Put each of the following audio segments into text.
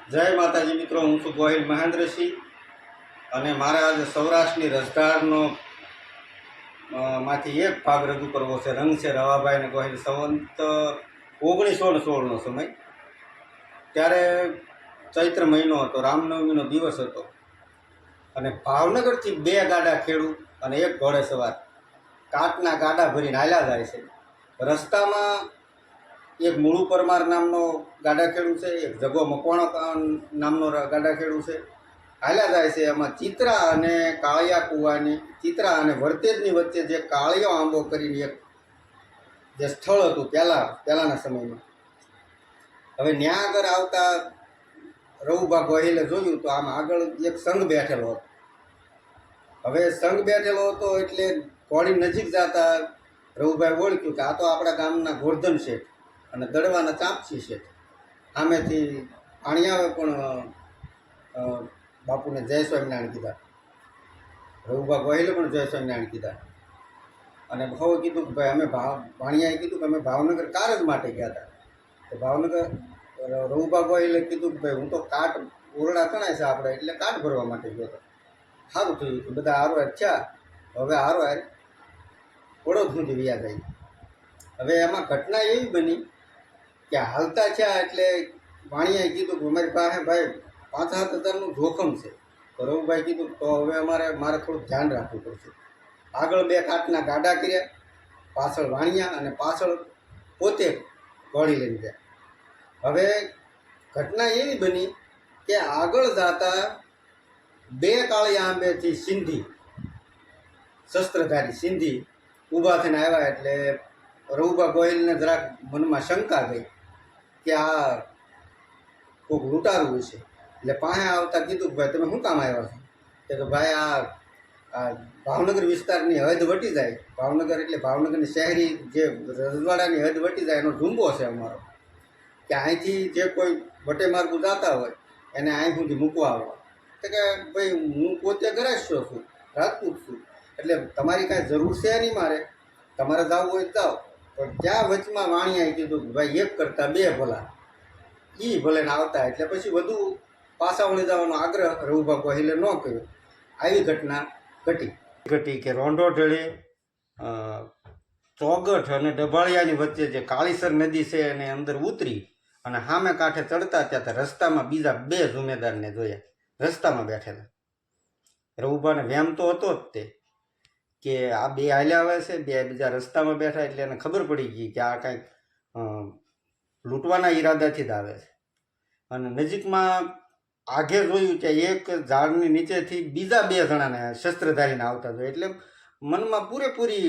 જય માતાજી મિત્રો, હું છું ગોહિલ મહેન્દ્રસિંહ અને મારે આજે સૌરાષ્ટ્રની રસધારનો માંથી એક ભાગ રજૂ કરવો છે. રંગ છે રવાભાઈ અને ગોહિલ. સંવંત 1916નો સમય. ત્યારે ચૈત્ર મહિનો હતો, રામનવમીનો દિવસ હતો અને ભાવનગરથી બે ગાડા ખેડૂત અને એક ઘોડેસવાર કાટના ગાડા ભરીને હાલ્યા જાય છે. રસ્તામાં એક મુળુ પરમાર નામનો ગાડા ખેડૂ છે, એક જગો મકવાણો નામનો ગાડા ખેડૂ છે. હાલ્યા જાય છે. એમાં ચિત્રા અને કાળિયા કુવાની, ચિત્રા અને વર્તેજની વચ્ચે જે કાળિયો આંબો કરીને એક જે સ્થળ હતું પહેલાંના સમયમાં. હવે ત્યાં આગળ આવતા રવુભા ગોહિલે જોયું તો આમ આગળ એક સંઘ બેઠેલો હતો. હવે સંઘ બેઠેલો હતો એટલે ઘોડી નજીક જતા રવુભાઈ ઓળખ્યું કે આ તો આપણા ગામના ગોરધન શેઠ અને દડવાના ચાંપસી શેઠ. સામેથી પાણીયાવે પણ બાપુને જય સ્વામિનારાયણ કીધા, રવુભા ગોહિલે પણ જય સ્વામિનારાયણ કીધા. અને ભાવે કીધું કે ભાઈ અમે ભાણિયાએ કીધું કે અમે ભાવનગર કારજ માટે ગયા હતા. તો ભાવનગર રવુભા ગોહિલે કીધું કે ભાઈ હું તો કાટ ઓરડા તણાય છે આપણે, એટલે કાટ ભરવા માટે ગયો હતો. સારું થયું કે બધા હારો થયા. હવે હારો વડોદ સુધી વ્યા જાય. હવે એમાં ઘટના એવી બની કે હાલતા થયા એટલે વાણિયાએ કીધું કે અમારી પાસે ભાઈ 5-7 હજારનું જોખમ છે. તો રવુભાઈ કીધું તો હવે મારે થોડુંક ધ્યાન રાખવું પડશે. આગળ બે કાટના ગાડા કર્યા, પાછળ વાણિયા અને પાછળ પોતે ઘોડી લઈને ગયા. હવે ઘટના એવી બની કે આગળ જતા બે કાળિયા આંબેથી સિંધી શસ્ત્રધારી સિંધી ઊભા થઈને આવ્યા. એટલે રવુભા ગોહિલને જરાક મનમાં શંકા ગઈ કે આ કોઈક લૂંટારું છે. એટલે પાસે આવતા કીધું કે ભાઈ તમે શું કામ આવ્યા છો? કે ભાઈ આ ભાવનગર વિસ્તારની હદ વટી જાય, ભાવનગર એટલે ભાવનગરની શહેરી જે રજવાડાની હદ વટી જાય એનો ઝુંબો છે અમારો, કે અહીંથી જે કોઈ વટે માર્ગું જતા હોય એને અહીં સુધી મૂકવા આવવા. તો કે ભાઈ હું પોતે ગરાસ્યો છું, રાજપૂત છું, એટલે તમારી કાંઈ જરૂર છે નહીં, મારે તમારે જવું હોય તો જાઓ. પણ ત્યાં વચમાં વાણિયાએ કીધું કે ભાઈ એક કરતાં બે ભલા, એ ભલે ને આવતા. એટલે પછી વધુ પાછા વળી જવાનો આગ્રહ રવુભા ગોહિલે ન કર્યો. આવી ઘટના ઘટી કે રોંઢો ઢળે ચોગઠ અને ડભાળિયાની વચ્ચે જે કાળીસર નદી છે એને અંદર ઉતરી અને સામે કાંઠે ચડતા ત્યાં રસ્તામાં બીજા બે જુમેદારને જોયા, રસ્તામાં બેઠેલા. રવુભાને વેમ તો હતો જ તે કે આ બે હાલ્યા આવે છે, બે બીજા રસ્તામાં બેઠા. એટલે એને ખબર પડી ગઈ કે આ કાંઈક લૂંટવાના ઈરાદાથી જ આવે છે. અને નજીકમાં આગે જોયું કે એક ઝાડની નીચેથી બીજા બે જણાને શસ્ત્રધારીને આવતા જોયા. એટલે મનમાં પૂરેપૂરી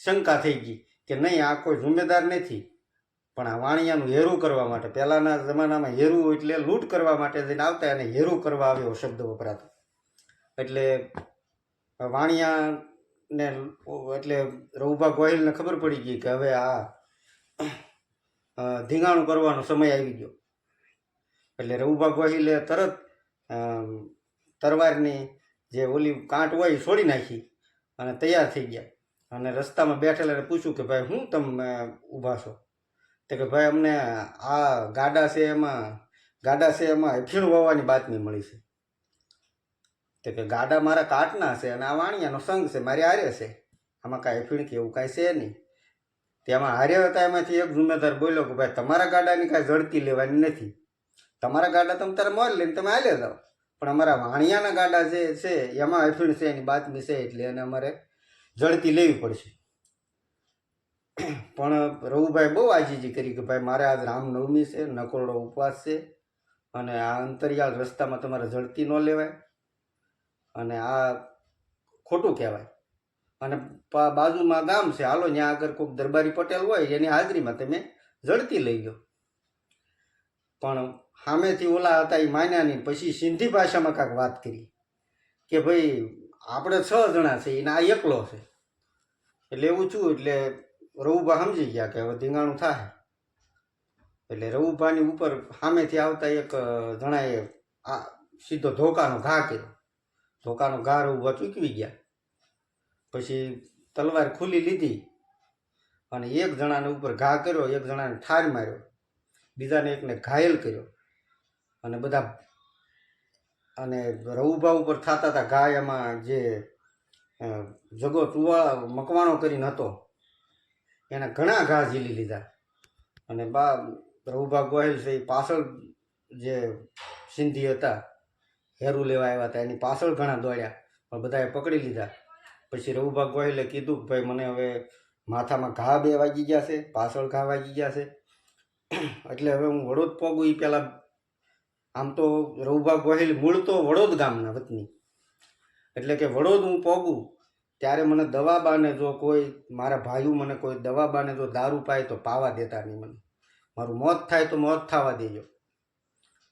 શંકા થઈ ગઈ કે નહીં, આ કોઈ જુમેદાર નથી, પણ આ વાણિયાનું હેરું કરવા માટે, પહેલાંના જમાનામાં હેરું એટલે લૂંટ કરવા માટે જઈને આવતા, એને હેરું કરવા આવ્યો શબ્દ વપરાતો. એટલે વાણિયાને એટલે રવુભા ગોહિલને ખબર પડી ગઈ કે હવે આ ધીંગાણું કરવાનો સમય આવી ગયો. એટલે રવુભા ગોહિલે તરત તરવારની જે ઓલી કાંટ હોય એ છોડી નાખી અને તૈયાર થઈ ગયા. અને રસ્તામાં બેઠેલાને પૂછ્યું કે ભાઈ હું તમે ઊભા છો? તો કે ભાઈ અમને આ ગાડા છે એમાં અફીણ વાવવાની બાતમી મળી છે. તો કે ગાડા મારા કાટના છે અને આ વાણિયાનો સંઘ છે, મારી હારે છે, આમાં કાંઈ અફીણ કે એવું કાંઈ છે નહીં. તેમાં હારે હતા એમાંથી એક જુમેદાર બોલ્યો કે ભાઈ તમારા ગાડાની કાંઈ ઝડતી લેવાની નથી, તમારા ગાડા તમે તારે મોર લઈને તમે હાલે જાઓ, પણ અમારા વાણિયાના ગાડા જે છે એમાં અફીણ છે, એની બાતમી છે, એટલે એને અમારે ઝડતી લેવી પડશે. પણ રવુભાઈ બહુ આજીજી કરી કે ભાઈ મારે આજ રામનવમી છે, નકોરડો ઉપવાસ છે, અને આ અંતરિયાળ રસ્તામાં તમારે ઝડતી ન લેવાય અને આ ખોટું કહેવાય. અને બાજુમાં ગામ છે, હાલો ત્યાં આગળ કોઈક દરબારી પટેલ હોય એની હાજરીમાં તમે ઝડતી લઈ લો. પણ સામેથી ઓલા હતા એ માન્યા નહીં. પછી સિંધી ભાષામાં કાંઈક વાત કરી કે ભાઈ આપણે 6 જણા છે એને આ એકલો છે. એટલે એવું છું. એટલે રવુભા સમજી ગયા કે હવે ધીંગાણું થાય. એટલે રવુભાની ઉપર સામેથી આવતા એક જણાએ આ સીધો ધોકાનો ઘા કર્યો. ધોકાનો ઘા રવુભા ચૂકવી ગયા. પછી તલવાર ખુલ્લી લીધી અને એક જણાને ઉપર ઘા કર્યો, એક જણાને ઠાર માર્યો, બીજાને એકને ઘાયલ કર્યો. અને બધા અને રવુભા ઉપર થતા હતા ઘા, એમાં જે જગો ટુવા મકવાણો કરીને હતો એના ઘણા ઘા ઝીલી લીધા. અને રવુભા ગોહિલ છે એ પાછળ જે સિંધી હતા હેરું લેવા આવ્યા હતા એની પાછળ ઘણા દોડ્યા પણ બધાએ પકડી લીધા. પછી રવુભા ગોહિલે કીધું કે ભાઈ મને હવે માથામાં ઘા 2 વાગી ગયા છે, પાછળ ઘા વાગી ગયા છે, એટલે હવે હું વડોદ પોગું. એ પહેલાં આમ તો રવુભા ગોહિલ મૂળ તો વડોદ ગામના વતની, એટલે કે વડોદ હું પોગું ત્યારે મને દવાબાને જો કોઈ મારા ભાઈઓ મને કોઈ દવાબાને જો દારૂ પાય તો પાવા દેતા નહીં. મને મારું મોત થાય તો મોત થવા દેજો.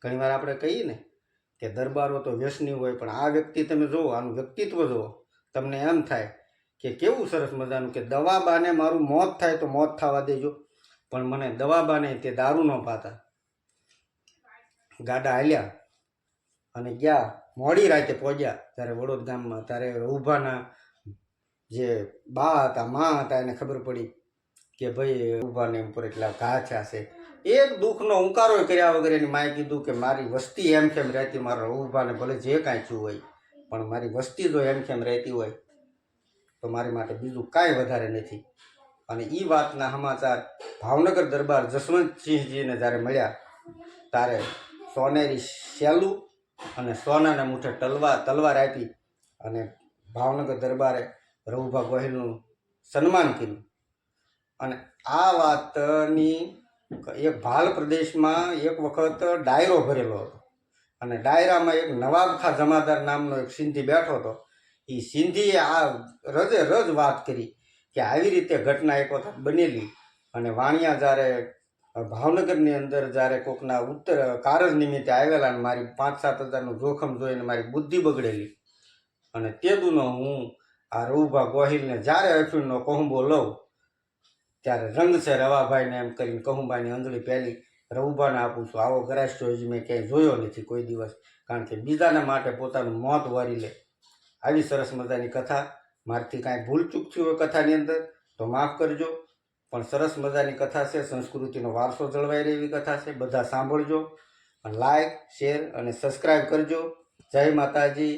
ઘણીવાર આપણે કહીએ ને કે દરબારો તો વ્યસની હોય, પણ આ વ્યક્તિ તમે જુઓ, આનું વ્યક્તિત્વ જુઓ, તમને એમ થાય કે કેવું સરસ મજાનું કે દવાબાને મારું મોત થાય તો મોત થવા દેજો, પણ મને દવાબાને તે દારૂ ન પાતા. ગાડા હાલ્યા અને ગયા, મોડી રાતે પહોંચ્યા ત્યારે વડોદ ગામમાં. ત્યારે રવુભાના જે બા હતા, મા હતા, એને ખબર પડી કે ભાઈ રવુભાને ઉપર એટલા ઘા થયા છે. એક દુઃખનો ઉંકારો કર્યા વગર એની માએ કીધું કે મારી વસ્તી એમ કેમ રહેતી, મારા રવુભાને ભલે જે કાંઈ થયું હોય પણ મારી વસ્તી જો એમ કેમ રહેતી હોય તો મારી માટે બીજું કાંઈ વધારે નથી. અને એ વાતના સમાચાર ભાવનગર દરબાર જસવંતસિંહજીને જ્યારે મળ્યા ત્યારે સોનેરી સેલું અને સોનાના મૂઠે તલવાર આપી અને ભાવનગર દરબારે રવુભા ગોહિલનું સન્માન કર્યું. અને આ વાતની એક ભાલ પ્રદેશમાં એક વખત ડાયરો ભરેલો હતો અને ડાયરામાં એક નવાબખા જમાદાર નામનો એક સિંધી બેઠો હતો. એ સિંધીએ આ રજે રજ વાત કરી કે આવી રીતે ઘટના એક વખત બનેલી અને વાણિયા જ્યારે ભાવનગરની અંદર જ્યારે કોકના ઉત્તર કારજ નિમિત્તે આવેલા અને મારી 5-7 હજારનું જોખમ જોઈને મારી બુદ્ધિ બગડેલી અને તે દુનો હું આ રવુભા ગોહિલને જ્યારે અફીણનો કહુંબો લઉં ત્યારે રંગ છે રવાભાઈને એમ કરીને કહુંબાની અંજળી પહેલી રવુભાને આપું છું. આવો ગરાસ્યો જ મેં ક્યાંય જોયો નથી કોઈ દિવસ, કારણ કે બીજાના માટે પોતાનું મોત વારી લે. આવી સરસ મજાની કથા. મારથી કાંઈ ભૂલચૂક થયું હોય કથાની અંદર તો માફ કરજો, પણ સરસ મજાની કથા છે, સંસ્કૃતિનો વારસો જળવાઈ રહે એવી કથા છે. બધા સાંભળજો, લાઈક, શેર અને સબસ્ક્રાઈબ કરજો. જય માતાજી.